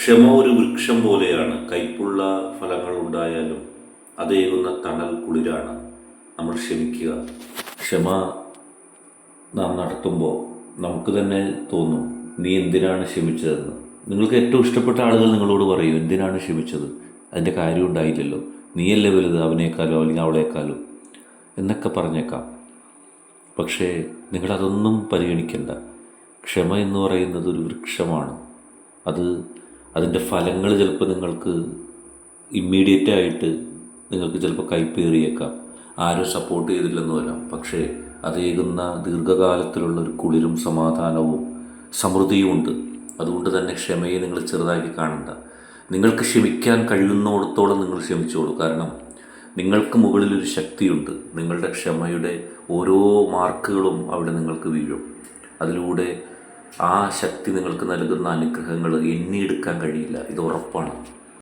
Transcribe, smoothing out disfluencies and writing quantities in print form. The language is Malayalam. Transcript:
ക്ഷമ ഒരു വൃക്ഷം പോലെയാണ്. കയ്പുള്ള ഫലങ്ങൾ ഉണ്ടായാലും അതേകുന്ന തണൽ കുളിരാണ്. നമ്മൾ ക്ഷമിക്കുക. ക്ഷമ നാം നടത്തുമ്പോൾ നമുക്ക് തന്നെ തോന്നും, നീ എന്തിനാണ് ക്ഷമിച്ചതെന്ന്. നിങ്ങൾക്ക് ഏറ്റവും ഇഷ്ടപ്പെട്ട ആളുകൾ നിങ്ങളോട് പറയും, എന്തിനാണ് ക്ഷമിച്ചത്, അതിൻ്റെ കാര്യം ഉണ്ടായില്ലല്ലോ, നീയല്ലേ വലുത് അവനേക്കാലോ അല്ലെങ്കിൽ അവളേക്കാലോ എന്നൊക്കെ പറഞ്ഞേക്കാം. പക്ഷേ നിങ്ങളതൊന്നും പരിഗണിക്കണ്ട. ക്ഷമ എന്ന് പറയുന്നത് ഒരു വൃക്ഷമാണ്. അതിൻ്റെ ഫലങ്ങൾ ചിലപ്പോൾ നിങ്ങൾക്ക് ഇമ്മീഡിയറ്റായിട്ട് നിങ്ങൾക്ക് ചിലപ്പോൾ കൈപ്പേറിയേക്കാം, ആരും സപ്പോർട്ട് ചെയ്തില്ലെന്ന് വരാം. പക്ഷേ അതേകുന്ന ദീർഘകാലത്തിലുള്ള ഒരു കുളിരും സമാധാനവും സമൃദ്ധിയും ഉണ്ട്. അതുകൊണ്ട് തന്നെ ക്ഷമയെ നിങ്ങൾ ചെറുതാക്കി കാണണ്ട. നിങ്ങൾക്ക് ക്ഷമിക്കാൻ കഴിയുന്നിടത്തോളം നിങ്ങൾ ക്ഷമിച്ചോളൂ. കാരണം നിങ്ങൾക്ക് മുകളിലൊരു ശക്തിയുണ്ട്. നിങ്ങളുടെ ക്ഷമയുടെ ഓരോ മാർക്കുകളും അവിടെ നിങ്ങൾക്ക് വീഴും. അതിലൂടെ ആ ശക്തി നിങ്ങൾക്ക് നൽകുന്ന അനുഗ്രഹങ്ങൾ എണ്ണിയെടുക്കാൻ കഴിയില്ല. ഇത് ഉറപ്പാണ്.